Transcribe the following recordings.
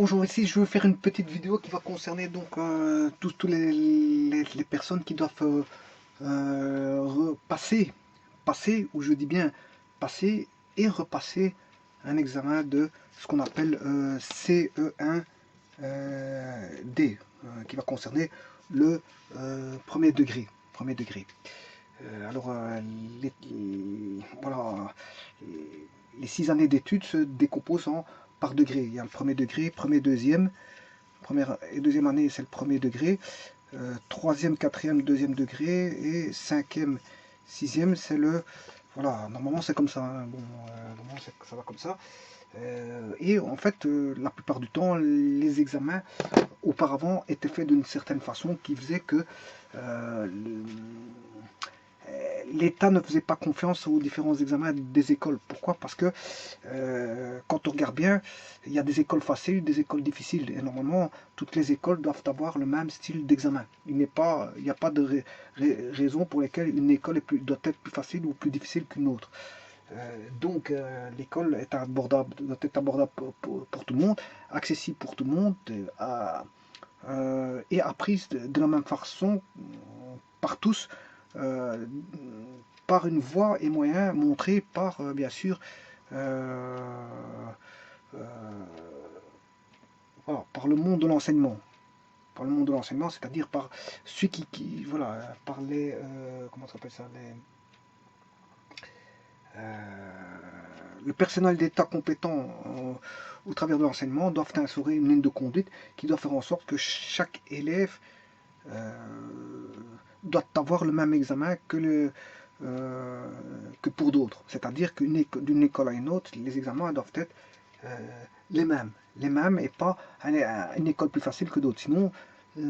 Bonjour, ici je veux faire une petite vidéo qui va concerner donc tous les personnes qui doivent passer, ou je dis bien passer et repasser un examen de ce qu'on appelle CE1D, qui va concerner le premier degré. Premier degré. Alors, voilà, les 6 années d'études se décomposent par degrés. Il y a le premier degré, premier, deuxième. Première et deuxième année, c'est le premier degré. Troisième, quatrième, deuxième degré. Et cinquième, sixième, c'est le... Voilà, normalement c'est comme ça. Hein. Bon, normalement ça va comme ça. Et en fait, la plupart du temps, les examens auparavant étaient faits d'une certaine façon qui faisait que euh, l'État ne faisait pas confiance aux différents examens des écoles. Pourquoi? Parce que quand on regarde bien, il y a des écoles faciles, des écoles difficiles. Et normalement, toutes les écoles doivent avoir le même style d'examen. Il n'y a pas de raison pour lesquelles une école doit être plus facile ou plus difficile qu'une autre. Donc l'école est abordable, doit être abordable pour tout le monde, accessible pour tout le monde, et apprise de la même façon par tous, euh, par une voie et moyen montrés par, bien sûr, euh, euh, voilà, par le monde de l'enseignement. Par le monde de l'enseignement, c'est-à-dire par ceux voilà, par les, comment ça s'appelle ça, le personnel d'État compétent au travers de l'enseignement doivent instaurer une ligne de conduite qui doit faire en sorte que chaque élève euh, doit avoir le même examen que pour d'autres. C'est-à-dire d'une école à une autre, les examens doivent être euh, les mêmes et pas une école plus facile que d'autres. Sinon,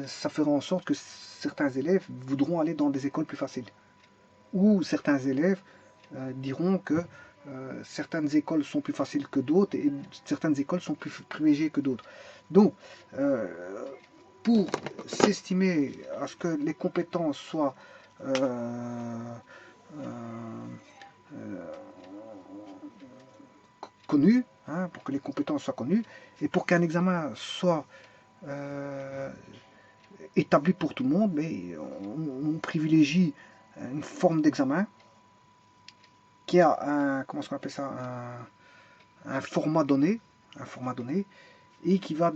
ça fera en sorte que certains élèves voudront aller dans des écoles plus faciles. Ou certains élèves diront que certaines écoles sont plus faciles que d'autres et certaines écoles sont plus privilégiées que d'autres. Donc, euh, pour s'estimer à ce que les compétences soient euh, connues, hein, pour que les compétences soient connues, et pour qu'un examen soit euh, établi pour tout le monde, mais on privilégie une forme d'examen qui a un, comment on appelle ça, un format donné, et qui va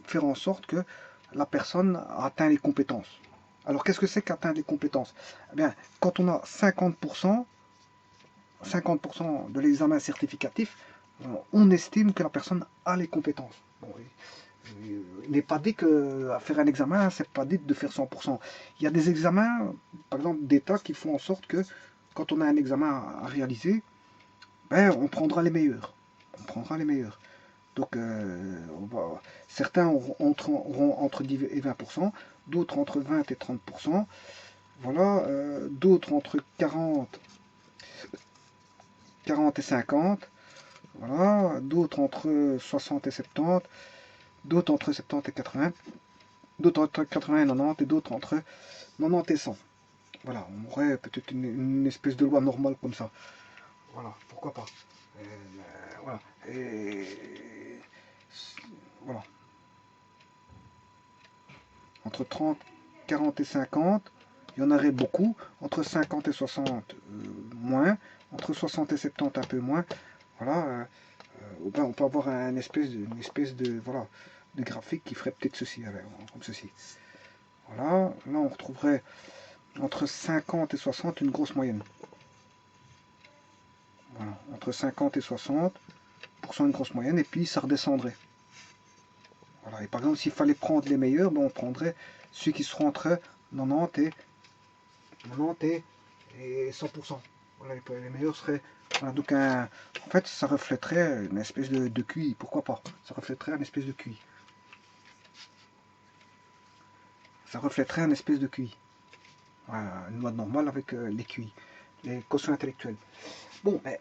faire en sorte que la personne atteint les compétences. Alors qu'est-ce que c'est qu'atteindre les compétences? Eh bien, quand on a 50% de l'examen certificatif, on estime que la personne a les compétences. Bon, il n'est pas dit que à faire un examen, c'est pas dit de faire 100%. Il y a des examens, par exemple d'État, qui font en sorte que quand on a un examen à réaliser, ben, on prendra les meilleurs. On prendra les meilleurs. Donc, certains auront entre 10 et 20%, d'autres entre 20 et 30%, voilà, d'autres entre 40 et 50, voilà, d'autres entre 60 et 70, d'autres entre 70 et 80, d'autres entre 80 et 90, et d'autres entre 90 et 100. Voilà, on aurait peut-être une espèce de loi normale comme ça. Voilà, pourquoi pas. Voilà. Et voilà. Entre 30, 40 et 50, il y en aurait beaucoup. Entre 50 et 60, moins. Entre 60 et 70, un peu moins. Voilà. On peut avoir une espèce de, voilà, de graphique qui ferait peut-être ceci, comme ceci. Voilà. Là, on retrouverait entre 50 et 60 une grosse moyenne. Voilà. Entre 50 et 60% une grosse moyenne. Et puis, ça redescendrait. Voilà. Et par exemple, s'il fallait prendre les meilleurs, ben, on prendrait ceux qui seront entre 90 et 100%. Voilà, les meilleurs seraient... Voilà, donc en fait, ça reflèterait une espèce de QI. Pourquoi pas? Ça reflèterait une espèce de QI. Ça reflèterait un espèce de QI. Voilà, une loi normale avec les QI, les quotients intellectuels. Bon, mais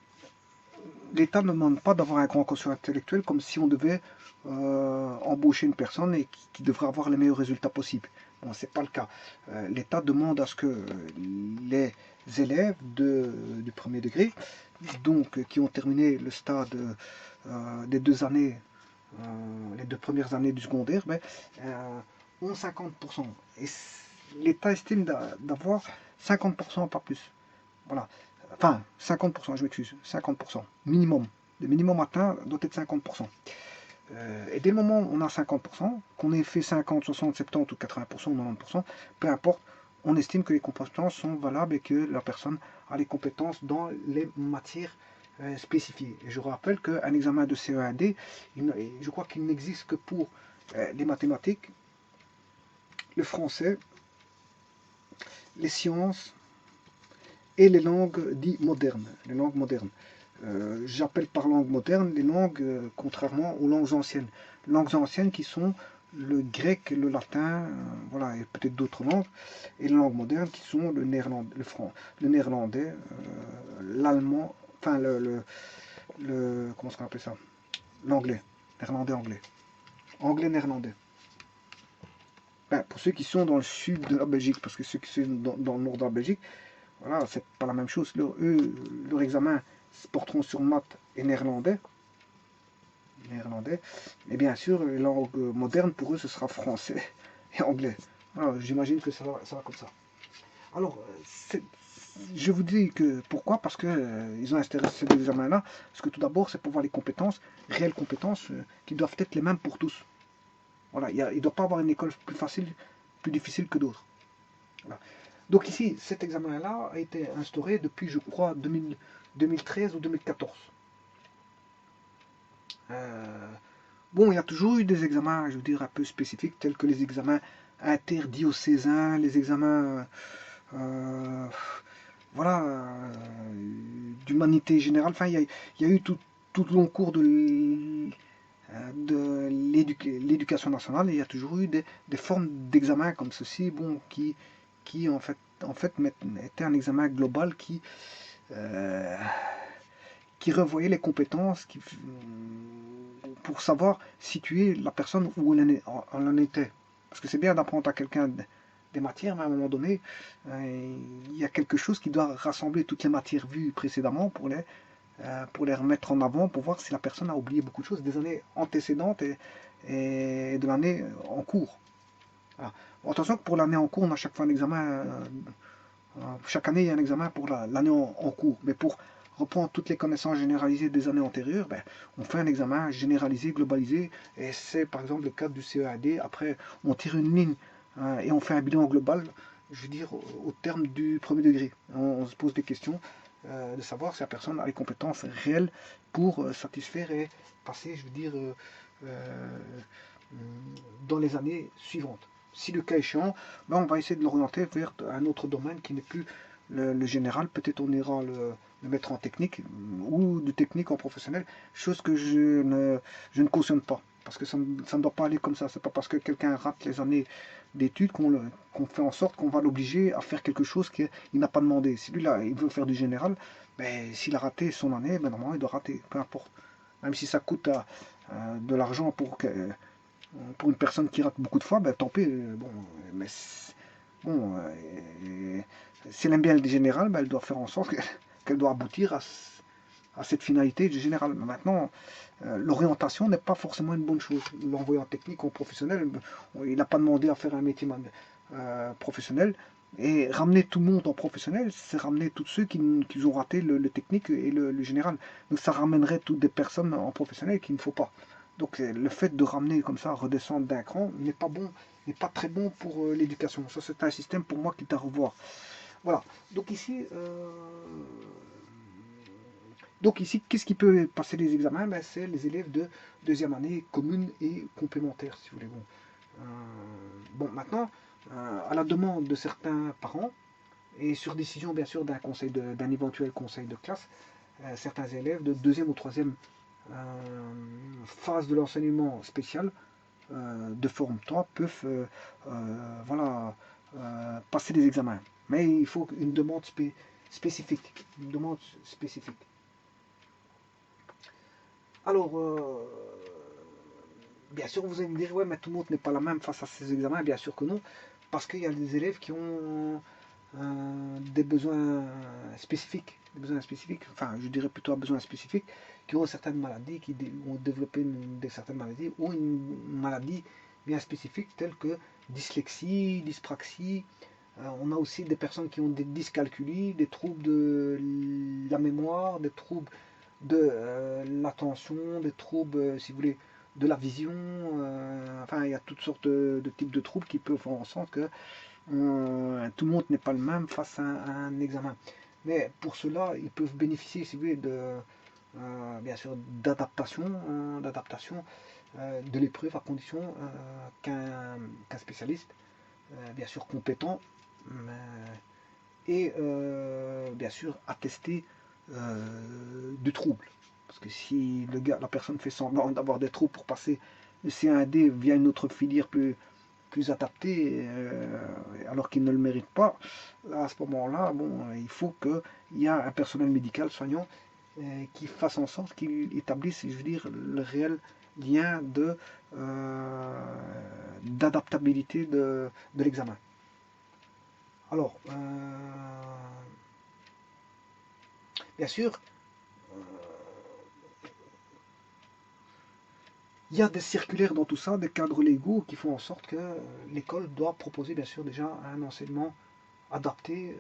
l'État ne demande pas d'avoir un grand quotient intellectuel comme si on devait embaucher une personne et qui devrait avoir les meilleurs résultats possibles. Bon, c'est pas le cas. L'État demande à ce que les élèves du premier degré, donc qui ont terminé le stade des 2 années les 2 premières années du secondaire, ben, ont 50%. Et l'État estime d'avoir 50%, pas plus. Voilà. Enfin, 50%, je m'excuse, 50%. Minimum. Le minimum atteint doit être 50%. Et dès le moment où on a 50%, qu'on ait fait 50, 60, 70 ou 80% ou 90%, peu importe, on estime que les compétences sont valables et que la personne a les compétences dans les matières spécifiées. Et je rappelle qu'un examen de CE1D, je crois qu'il n'existe que pour les mathématiques, le français, les sciences et les langues dites modernes. Les langues modernes. J'appelle par langue moderne les langues, contrairement aux langues anciennes. Langues anciennes qui sont le grec, le latin, voilà, et peut-être d'autres langues, et les langues modernes qui sont le néerlandais, le néerlandais, l'allemand, enfin comment est-ce qu'on appelle ça? L'anglais, néerlandais-anglais. Anglais-néerlandais. Ben, pour ceux qui sont dans le sud de la Belgique, parce que ceux qui sont dans le nord de la Belgique, voilà, c'est pas la même chose. Eux, leur examen se porteront sur maths et néerlandais. Et bien sûr, les langues modernes, pour eux, ce sera français et anglais. Voilà, j'imagine que ça va comme ça. Alors, je vous dis que pourquoi? Parce que ils ont instauré cet examen-là. Parce que tout d'abord, c'est pour voir les compétences, réelles compétences, qui doivent être les mêmes pour tous. Voilà, il ne doit pas avoir une école plus facile, plus difficile que d'autres. Voilà. Donc ici, cet examen-là a été instauré depuis, je crois, 2013 ou 2014. Bon, il y a toujours eu des examens, je veux dire, un peu spécifiques, tels que les examens interdiocésains, les examens, voilà, d'humanité générale. Enfin, il y a eu tout le long cours de l'éducation nationale, il y a toujours eu des formes d'examen comme ceci, bon, qui en fait était un examen global euh, qui revoyait les compétences pour savoir situer la personne où elle en était. Parce que c'est bien d'apprendre à quelqu'un des matières, mais à un moment donné, il y a quelque chose qui doit rassembler toutes les matières vues précédemment pour les remettre en avant, pour voir si la personne a oublié beaucoup de choses des années antécédentes et de l'année en cours. Voilà. Bon, attention que pour l'année en cours, on a chaque fois un examen. Chaque année, il y a un examen pour l'année en cours. Mais pour reprendre toutes les connaissances généralisées des années antérieures, ben, on fait un examen généralisé, globalisé. Et c'est par exemple le cadre du CEAD. Après, on tire une ligne et on fait un bilan global, je veux dire, au terme du premier degré. On se pose des questions de savoir si la personne a les compétences réelles pour satisfaire et passer, je veux dire, dans les années suivantes. Si le cas échéant, ben on va essayer de l'orienter vers un autre domaine qui n'est plus le général. Peut-être on ira le mettre en technique ou de technique en professionnel, chose que je ne cautionne pas. Parce que ça ne doit pas aller comme ça. C'est pas parce que quelqu'un rate les années d'études qu'on fait en sorte qu'on va l'obliger à faire quelque chose qu'il n'a pas demandé. Si lui là, il veut faire du général, ben, s'il a raté son année, ben, normalement il doit rater, peu importe. Même si ça coûte de l'argent pour une personne qui rate beaucoup de fois, ben, tant pis. Bon, mais bon, si elle aime bien le général, ben, elle doit faire en sorte qu'elle doit aboutir à cette finalité du général. Mais maintenant, l'orientation n'est pas forcément une bonne chose. L'envoyer en technique ou en professionnel, il n'a pas demandé à faire un métier professionnel. Et ramener tout le monde en professionnel, c'est ramener tous ceux qui ont raté le technique et le général. Donc ça ramènerait toutes des personnes en professionnel qu'il ne faut pas. Donc le fait de ramener comme ça, redescendre d'un cran, n'est pas bon, n'est pas très bon pour l'éducation. Ça c'est un système pour moi qui est à revoir. Voilà. Donc ici, qu'est-ce qui peut passer les examens? Ben, c'est les élèves de deuxième année commune et complémentaire, si vous voulez. Bon maintenant, à la demande de certains parents, et sur décision bien sûr d'un éventuel conseil de classe, certains élèves de deuxième ou troisième phase de l'enseignement spécial de forme 3 peuvent voilà, passer des examens. Mais il faut une demande spécifique. Une demande spécifique. Alors, bien sûr, vous allez me dire, ouais, mais tout le monde n'est pas la même face à ces examens. Bien sûr que non, parce qu'il y a des élèves qui ont des besoins spécifiques, enfin je dirais plutôt besoins spécifiques, qui ont certaines maladies, qui ont développé certaines maladies, ou une maladie bien spécifique telle que dyslexie, dyspraxie. On a aussi des personnes qui ont des dyscalculies, des troubles de la mémoire, des troubles de l'attention, des troubles, si vous voulez, de la vision. Enfin, il y a toutes sortes de types de troubles qui peuvent faire en sorte que tout le monde n'est pas le même face à un examen. Mais pour cela, ils peuvent bénéficier, si vous voulez, bien sûr, d'adaptation de l'épreuve à condition qu'un spécialiste, bien sûr compétent, et bien sûr attesté du trouble. Parce que si la personne fait semblant d'avoir des troubles pour passer le C1D via une autre filière plus adapté, alors qu'il ne le mérite pas, à ce moment-là, bon, il faut qu'il y ait un personnel médical soignant qui fasse en sorte qu'il établisse, je veux dire, le réel lien d'adaptabilité de l'examen. Alors, bien sûr, il y a des circulaires dans tout ça, des cadres légaux qui font en sorte que l'école doit proposer bien sûr déjà un enseignement adapté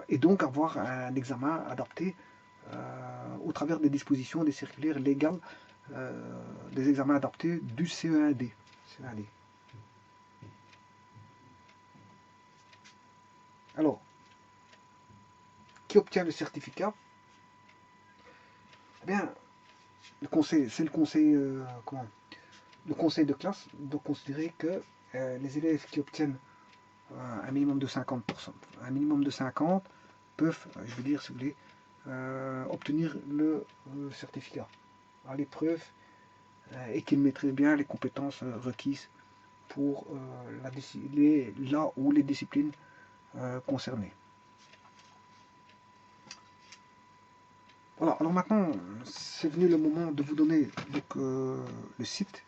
et donc avoir un examen adapté au travers des dispositions, des circulaires légales, des examens adaptés du CE1D. Alors, qui obtient le certificat? Eh bien, c'est le conseil, le conseil de classe doit considérer que les élèves qui obtiennent un minimum de 50%, un minimum de 50 peuvent, je veux dire, si vous voulez, obtenir le certificat à l'épreuve et qu'ils maîtrisent bien les compétences requises pour là ou les disciplines concernées. Voilà, alors maintenant, c'est venu le moment de vous donner donc, le site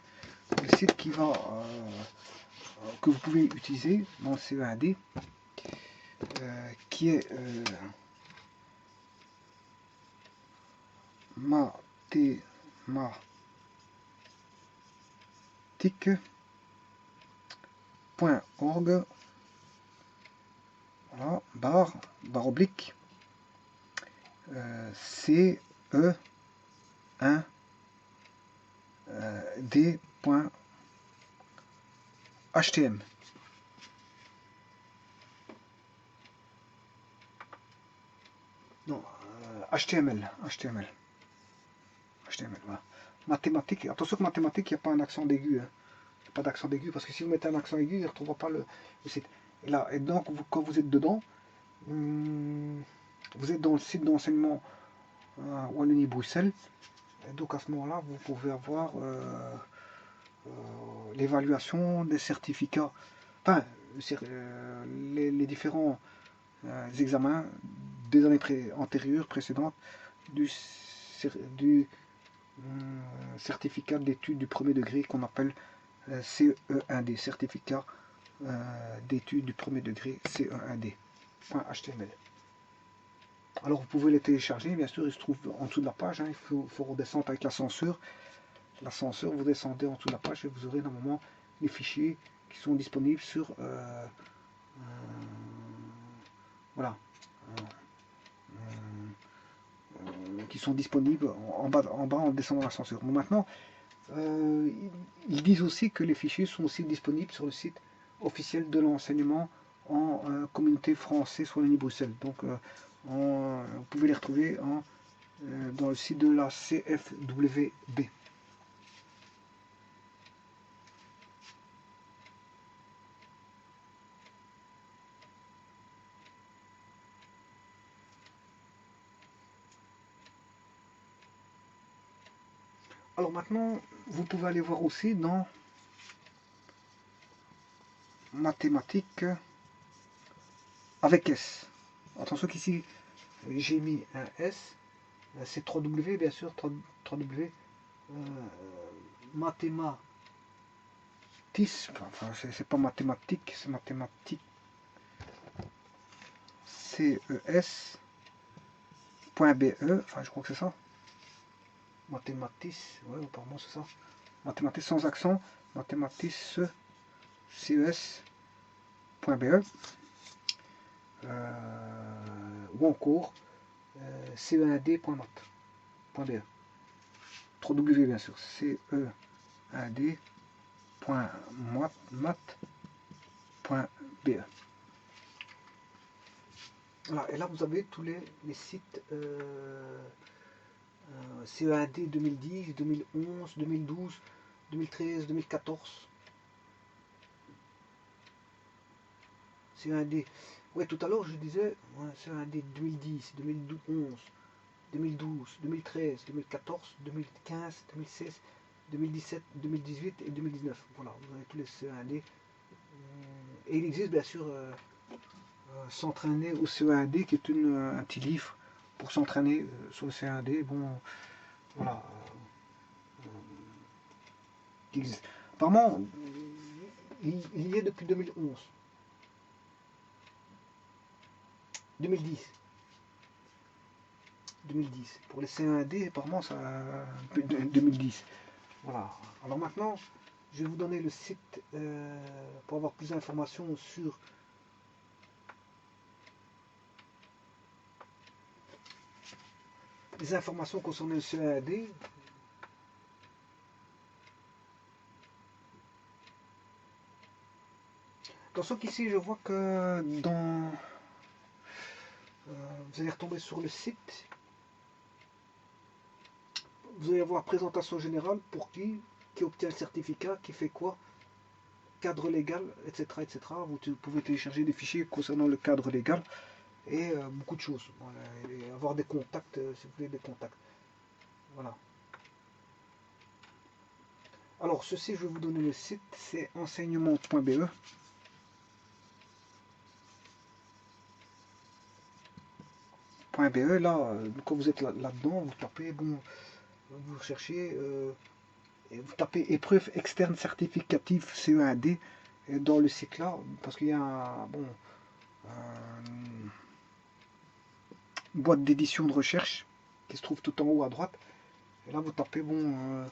qui va, que vous pouvez utiliser dans le CE1D, qui est mathématique.org, voilà, barre oblique, CE1D.html. Non, HTML, voilà. Mathématiques, attention que mathématiques, il n'y a pas un accent aigu. Hein. Pas d'accent aigu, parce que si vous mettez un accent aigu, il ne retrouvera pas le site. Et là, et donc, quand vous êtes dedans, vous êtes dans le site d'enseignement Wallonie-Bruxelles. Et donc, à ce moment-là, vous pouvez avoir l'évaluation des certificats, enfin, les différents examens des années antérieures, précédentes, du certificat d'études du premier degré qu'on appelle CE1D, certificat d'études du premier degré CE1D.html. Alors vous pouvez les télécharger, bien sûr, il se trouve en dessous de la page, hein, il faut redescendre avec l'ascenseur. L'ascenseur, vous descendez en dessous de la page et vous aurez normalement les fichiers qui sont disponibles sur voilà, qui sont disponibles en bas en descendant l'ascenseur. Bon, maintenant, ils disent aussi que les fichiers sont aussi disponibles sur le site officiel de l'enseignement en communauté française Wallonie-Bruxelles. Donc, vous pouvez les retrouver dans le site de la CFWB. Alors maintenant, vous pouvez aller voir aussi dans mathématiques avec S. Attention qu'ici, j'ai mis un S, c'est 3W bien sûr, 3W, mathéma mathématis, enfin c'est pas mathématique, c'est mathématique, CES.be, enfin je crois que c'est ça, mathématis, ouais apparemment c'est ça, mathématis sans accent, mathématis CES.be, ou encore ce1d.mat.be, 3W bien sûr, ce1d.mat.be. Voilà, et là vous avez tous les sites CE1D 2010, 2011, 2012, 2013, 2014. CE1D. Ouais, tout à l'heure je disais CE1D 2010, 2011, 2012, 2013, 2014, 2015, 2016, 2017, 2018 et 2019. Voilà, vous avez tous les CE1D. Et il existe bien sûr s'entraîner au CE1D, qui est un petit livre pour s'entraîner sur le CE1D. Bon, voilà. Qui existe. Apparemment, il y est depuis 2011. 2010. 2010. Pour les CE1D, apparemment, ça 2010. Voilà. Alors maintenant, je vais vous donner le site pour avoir plus d'informations sur les informations concernant le CE1D. Donc ici, je vois que dans vous allez retomber sur le site. Vous allez avoir présentation générale pour qui obtient le certificat, qui fait quoi, cadre légal, etc. etc. Vous pouvez télécharger des fichiers concernant le cadre légal et beaucoup de choses. Voilà, et avoir des contacts si vous voulez des contacts. Voilà. Alors ceci, je vais vous donner le site, c'est enseignement.be. .be, là, quand vous êtes là-dedans, vous tapez, bon, vous cherchez, vous tapez épreuve externe certificative CE1D dans le site là, parce qu'il y a une boîte d'édition de recherche qui se trouve tout en haut à droite. Et là, vous tapez, bon,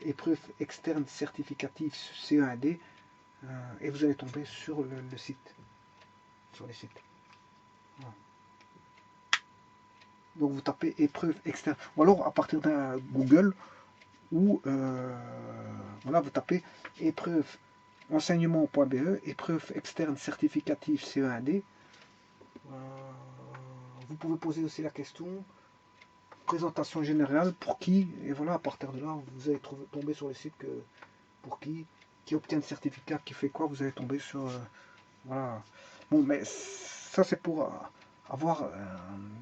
épreuve externe certificative CE1D, et vous allez tomber sur le site, sur les sites. Voilà. Donc vous tapez épreuve externe, ou alors à partir d'un Google, ou voilà, vous tapez épreuve enseignement.be, épreuve externe certificative CE1D. Vous pouvez poser aussi la question présentation générale pour qui, et voilà, à partir de là vous allez tomber sur le site pour qui obtient le certificat, qui fait quoi, vous allez tomber sur voilà. Bon, mais ça c'est pour avoir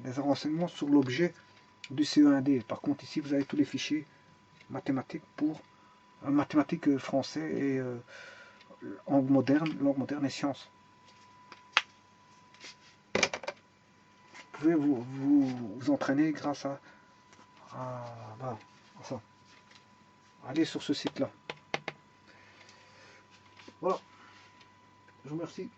des renseignements sur l'objet du CE1D. Par contre ici vous avez tous les fichiers mathématiques pour mathématiques français et langue moderne et sciences. Vous pouvez vous entraîner grâce à ça. Allez sur ce site là. Voilà. Je vous remercie.